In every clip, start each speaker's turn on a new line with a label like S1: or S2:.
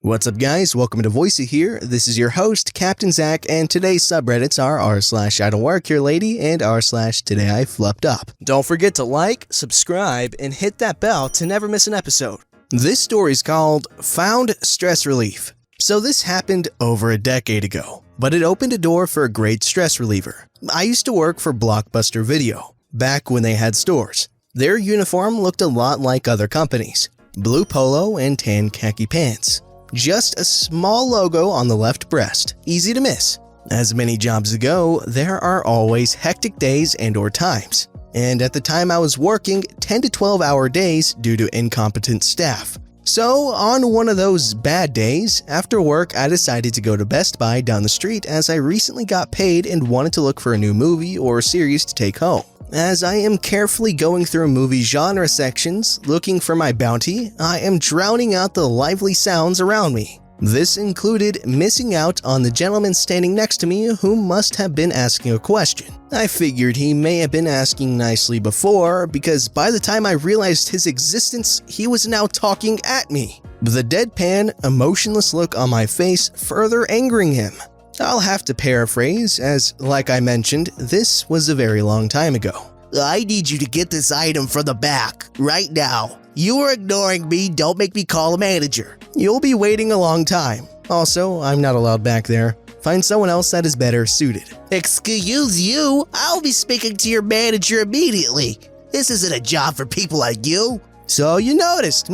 S1: What's up guys, welcome to Voicey here. This is your host, Captain Zach, and today's subreddits are r/IDontWorkHereLady and r/Today I Flubbed Up. Don't forget to like, subscribe, and hit that bell to never miss an episode. This story is called Found Stress Relief. So this happened over a decade ago, but it opened a door for a great stress reliever. I used to work for Blockbuster Video, back when they had stores. Their uniform looked a lot like other companies. Blue polo and tan khaki pants. Just a small logo on the left breast, easy to miss. As many jobs ago, there are always hectic days and/or times. And at the time I was working 10 to 12 hour days due to incompetent staff. So on one of those bad days, after work I decided to go to Best Buy down the street as I recently got paid and wanted to look for a new movie or series to take home. As I am carefully going through movie genre sections, looking for my bounty, I am drowning out the lively sounds around me. This included missing out on the gentleman standing next to me who must have been asking a question. I figured he may have been asking nicely before, because by the time I realized his existence, he was now talking at me. The deadpan, emotionless look on my face further angering him. I'll have to paraphrase, as, like I mentioned, this was a very long time ago.
S2: I need you to get this item from the back, right now. You are ignoring me, don't make me call a manager.
S1: You'll be waiting a long time. Also, I'm not allowed back there. Find someone else that is better suited.
S2: Excuse you, I'll be speaking to your manager immediately. This isn't a job for people like you.
S1: So you noticed,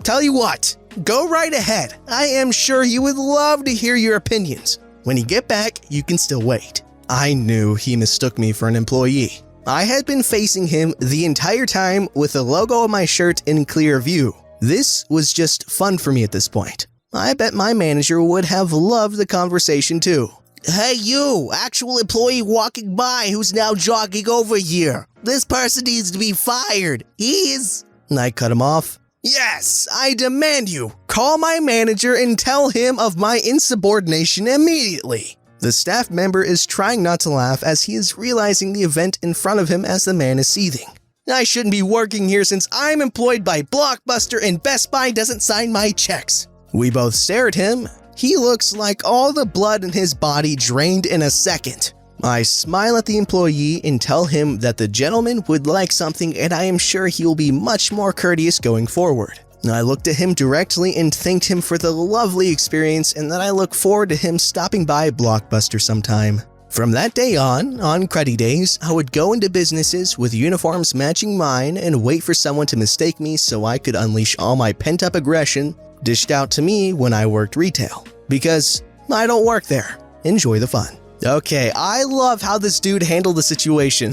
S1: Tell you what, go right ahead. I am sure you would love to hear your opinions. When you get back, you can still wait. I knew he mistook me for an employee. I had been facing him the entire time with the logo of my shirt in clear view. This was just fun for me at this point. I bet my manager would have loved the conversation too.
S2: Hey you, actual employee walking by who's now jogging over here. This person needs to be fired.
S1: I cut him off. Yes, I demand you call my manager and tell him of my insubordination immediately. The staff member is trying not to laugh as he is realizing the event in front of him as the man is seething. I shouldn't be working here since I'm employed by Blockbuster and Best Buy doesn't sign my checks. We both stare at him. He looks like all the blood in his body drained in a second. I smile at the employee and tell him that the gentleman would like something and I am sure he will be much more courteous going forward. I looked at him directly and thanked him for the lovely experience and that I look forward to him stopping by Blockbuster sometime. From that day on cruddy days, I would go into businesses with uniforms matching mine and wait for someone to mistake me so I could unleash all my pent-up aggression dished out to me when I worked retail. Because I don't work there. Enjoy the fun. Okay, I love how this dude handled the situation.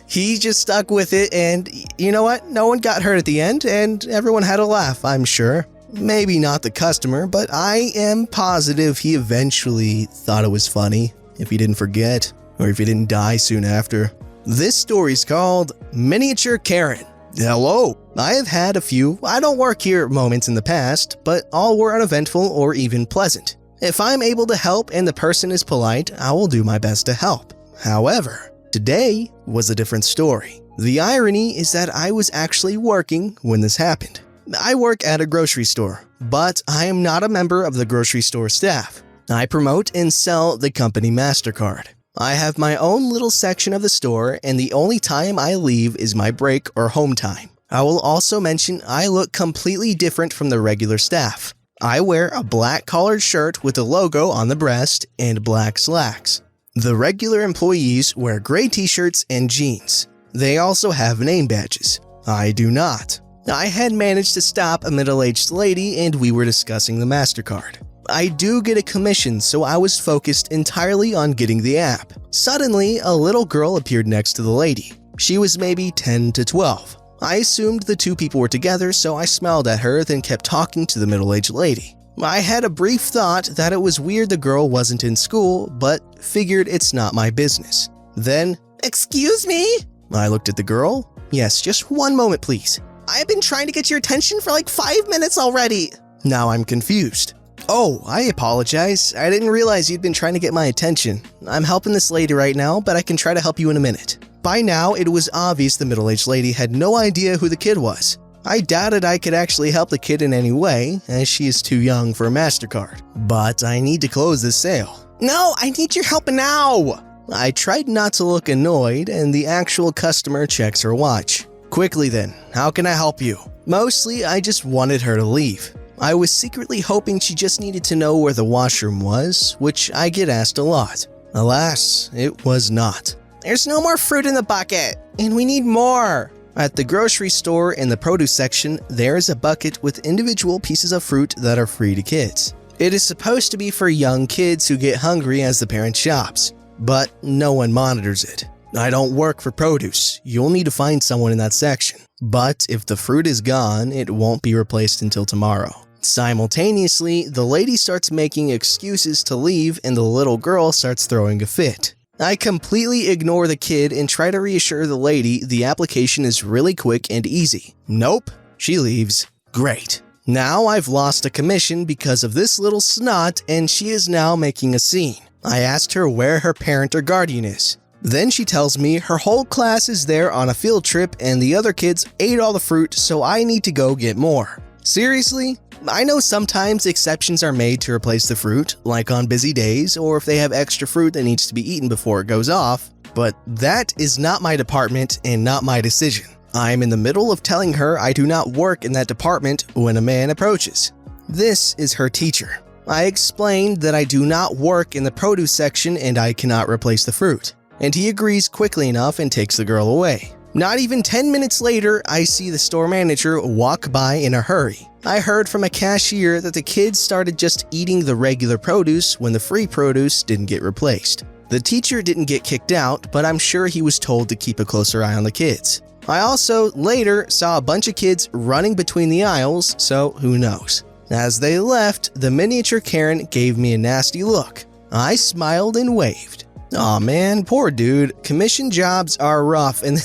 S1: He just stuck with it and you know what? No one got hurt at the end and everyone had a laugh, I'm sure. Maybe not the customer, but I am positive he eventually thought it was funny if he didn't forget or if he didn't die soon after. This story's called Miniature Karen. Hello. I have had a few I don't work here moments in the past, but all were uneventful or even pleasant. If I'm able to help and the person is polite, I will do my best to help. However, today was a different story. The irony is that I was actually working when this happened. I work at a grocery store, but I am not a member of the grocery store staff. I promote and sell the company MasterCard. I have my own little section of the store and the only time I leave is my break or home time. I will also mention I look completely different from the regular staff. I wear a black collared shirt with a logo on the breast and black slacks. The regular employees wear gray t-shirts and jeans. They also have name badges. I do not. I had managed to stop a middle-aged lady and we were discussing the MasterCard. I do get a commission, so I was focused entirely on getting the app. Suddenly, a little girl appeared next to the lady. She was maybe 10 to 12. I assumed the two people were together, so I smiled at her, then kept talking to the middle-aged lady. I had a brief thought that it was weird the girl wasn't in school, but figured it's not my business. Then, "Excuse me?" I looked at the girl. "Yes, just one moment, please. I've been trying to get your attention for like 5 minutes already." Now I'm confused. "Oh, I apologize. I didn't realize you'd been trying to get my attention. I'm helping this lady right now, but I can try to help you in a minute." By now, it was obvious the middle-aged lady had no idea who the kid was. I doubted I could actually help the kid in any way, as she is too young for a MasterCard. But I need to close this sale. No, I need your help now! I tried not to look annoyed, and the actual customer checks her watch. Quickly then, how can I help you? Mostly, I just wanted her to leave. I was secretly hoping she just needed to know where the washroom was, which I get asked a lot. Alas, it was not. There's no more fruit in the bucket, and we need more. At the grocery store in the produce section, there is a bucket with individual pieces of fruit that are free to kids. It is supposed to be for young kids who get hungry as the parent shops, but no one monitors it. I don't work for produce. You'll need to find someone in that section. But if the fruit is gone, it won't be replaced until tomorrow. Simultaneously, the lady starts making excuses to leave and the little girl starts throwing a fit. I completely ignore the kid and try to reassure the lady the application is really quick and easy. Nope, she leaves. Great. Now I've lost a commission because of this little snot and she is now making a scene. I asked her where her parent or guardian is. Then she tells me her whole class is there on a field trip and the other kids ate all the fruit, so I need to go get more. Seriously? I know sometimes exceptions are made to replace the fruit, like on busy days or if they have extra fruit that needs to be eaten before it goes off, but that is not my department and not my decision. I am in the middle of telling her I do not work in that department when a man approaches. This is her teacher. I explained that I do not work in the produce section and I cannot replace the fruit, and he agrees quickly enough and takes the girl away. Not even 10 minutes later, I see the store manager walk by in a hurry. I heard from a cashier that the kids started just eating the regular produce when the free produce didn't get replaced. The teacher didn't get kicked out, but I'm sure he was told to keep a closer eye on the kids. I also later saw a bunch of kids running between the aisles, so who knows. As they left, the miniature Karen gave me a nasty look. I smiled and waved. Aw man, poor dude. Commission jobs are rough and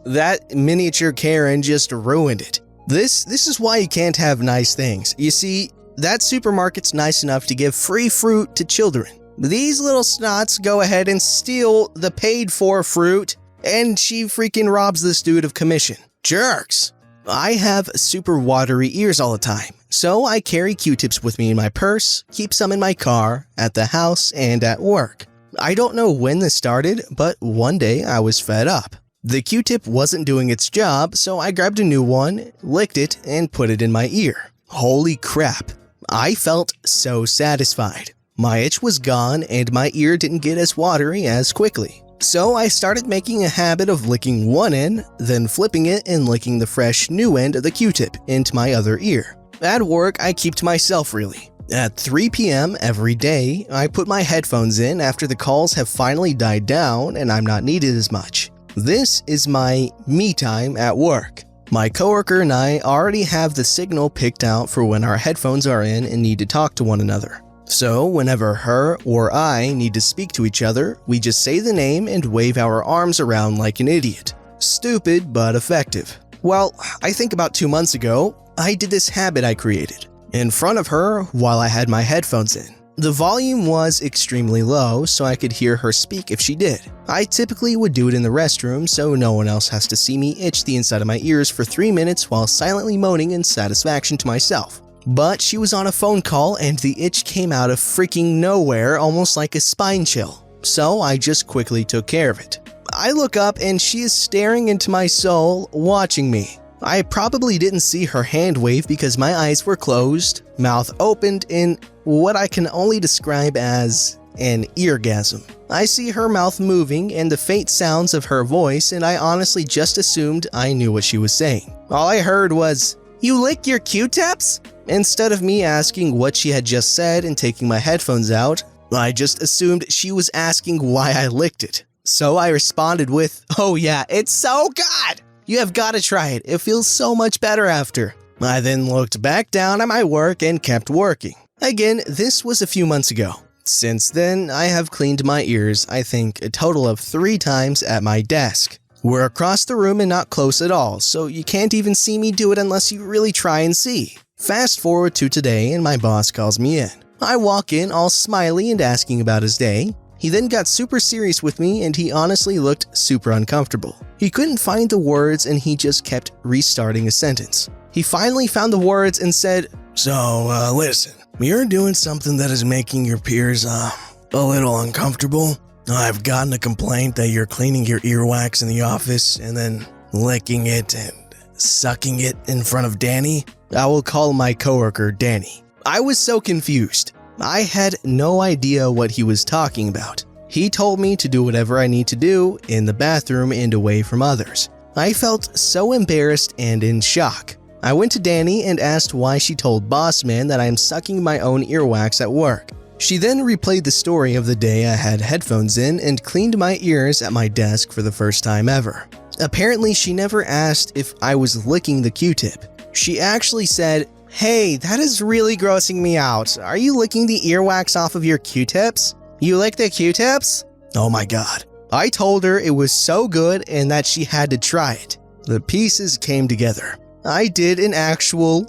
S1: that miniature Karen just ruined it. This is why you can't have nice things. You see, that supermarket's nice enough to give free fruit to children. These little snots go ahead and steal the paid for fruit, and she freaking robs this dude of commission. Jerks! I have super watery ears all the time, so I carry Q-tips with me in my purse, keep some in my car, at the house, and at work. I don't know when this started, but one day I was fed up. The Q-tip wasn't doing its job, so I grabbed a new one, licked it, and put it in my ear. Holy crap. I felt so satisfied. My itch was gone and my ear didn't get as watery as quickly. So I started making a habit of licking one end, then flipping it and licking the fresh new end of the Q-tip into my other ear. At work, I keep to myself really. At 3 p.m. every day, I put my headphones in after the calls have finally died down and I'm not needed as much. This is my me time at work. My coworker and I already have the signal picked out for when our headphones are in and need to talk to one another. So whenever her or I need to speak to each other, we just say the name and wave our arms around like an idiot. Stupid but effective. Well, I think about 2 months ago, I did this habit I created in front of her while I had my headphones in. The volume was extremely low, so I could hear her speak if she did. I typically would do it in the restroom so no one else has to see me itch the inside of my ears for 3 minutes while silently moaning in satisfaction to myself. But she was on a phone call and the itch came out of freaking nowhere, almost like a spine chill. So I just quickly took care of it. I look up and she is staring into my soul, watching me. I probably didn't see her hand wave because my eyes were closed, mouth opened in what I can only describe as an eargasm. I see her mouth moving and the faint sounds of her voice, and I honestly just assumed I knew what she was saying. All I heard was, "You lick your Q-tips?" Instead of me asking what she had just said and taking my headphones out, I just assumed she was asking why I licked it. So I responded with, "Oh yeah, it's so good! You have got to try it. It feels so much better after." I then looked back down at my work and kept working. Again, this was a few months ago. Since then, I have cleaned my ears, I think, a total of 3 times at my desk. We're across the room and not close at all, so you can't even see me do it unless you really try and see. Fast forward to today and my boss calls me in. I walk in all smiley and asking about his day. He then got super serious with me and he honestly looked super uncomfortable. He couldn't find the words and he just kept restarting a sentence. He finally found the words and said, "So, listen, you're doing something that is making your peers, a little uncomfortable. I've gotten a complaint that you're cleaning your earwax in the office and then licking it and sucking it in front of Danny." I will call my coworker Danny. I was so confused. I had no idea what he was talking about. He told me to do whatever I need to do in the bathroom and away from others. I felt so embarrassed and in shock. I went to Danny and asked why she told boss man that I am sucking my own earwax at work. She then replayed the story of the day I had headphones in and cleaned my ears at my desk for the first time ever. Apparently, she never asked if I was licking the Q-tip. She actually said, "Hey, that is really grossing me out. Are you licking the earwax off of your Q-tips? You lick the Q-tips?" Oh my god. I told her it was so good and that she had to try it. The pieces came together. I did an actual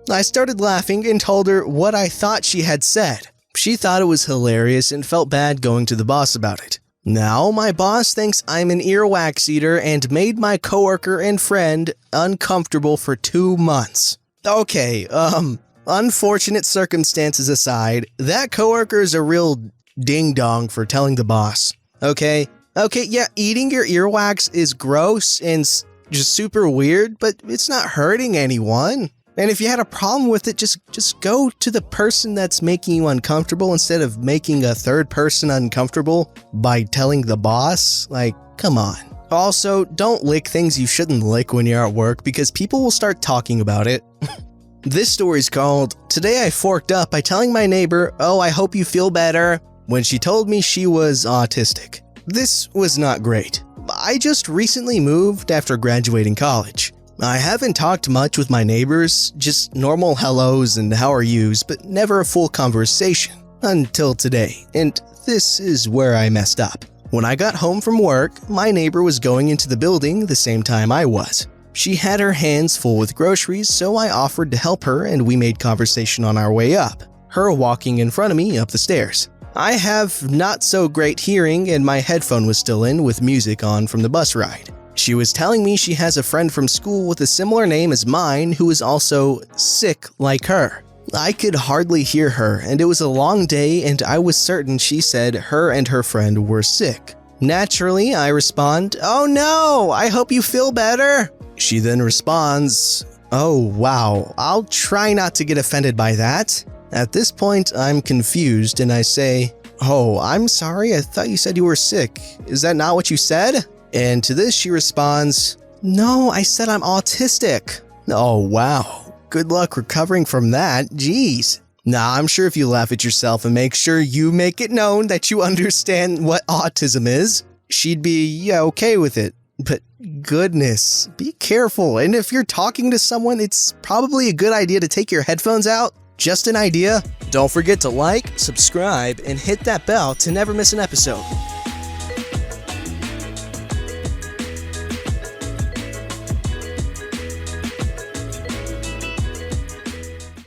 S1: I started laughing and told her what I thought she had said. She thought it was hilarious and felt bad going to the boss about it. Now my boss thinks I'm an earwax eater and made my coworker and friend uncomfortable for 2 months. Okay, unfortunate circumstances aside, that coworker is a real ding-dong for telling the boss. Okay, yeah, eating your earwax is gross and just super weird, but it's not hurting anyone. And if you had a problem with it, just go to the person that's making you uncomfortable instead of making a third person uncomfortable by telling the boss. Like, come on. Also, don't lick things you shouldn't lick when you're at work because people will start talking about it. This story's called, "Today I forked up by telling my neighbor, 'Oh, I hope you feel better,' when she told me she was autistic." This was not great. I just recently moved after graduating college. I haven't talked much with my neighbors, just normal hellos and how are yous, but never a full conversation until today, and this is where I messed up. When I got home from work, my neighbor was going into the building the same time I was. She had her hands full with groceries, so I offered to help her and we made conversation on our way up, her walking in front of me up the stairs. I have not so great hearing and my headphone was still in with music on from the bus ride. She was telling me she has a friend from school with a similar name as mine who is also sick like her. I could hardly hear her and it was a long day and I was certain she said her and her friend were sick. Naturally, I respond, "Oh no, I hope you feel better." She then responds, "Oh wow, I'll try not to get offended by that." At this point, I'm confused and I say, "Oh, I'm sorry, I thought you said you were sick. Is that not what you said?" And to this she responds, "No, I said I'm autistic." Oh wow, good luck recovering from that, jeez. Nah, I'm sure if you laugh at yourself and make sure you make it known that you understand what autism is, she'd be okay with it. But goodness, be careful, and if you're talking to someone, it's probably a good idea to take your headphones out. Just an idea. Don't forget to like, subscribe, and hit that bell to never miss an episode.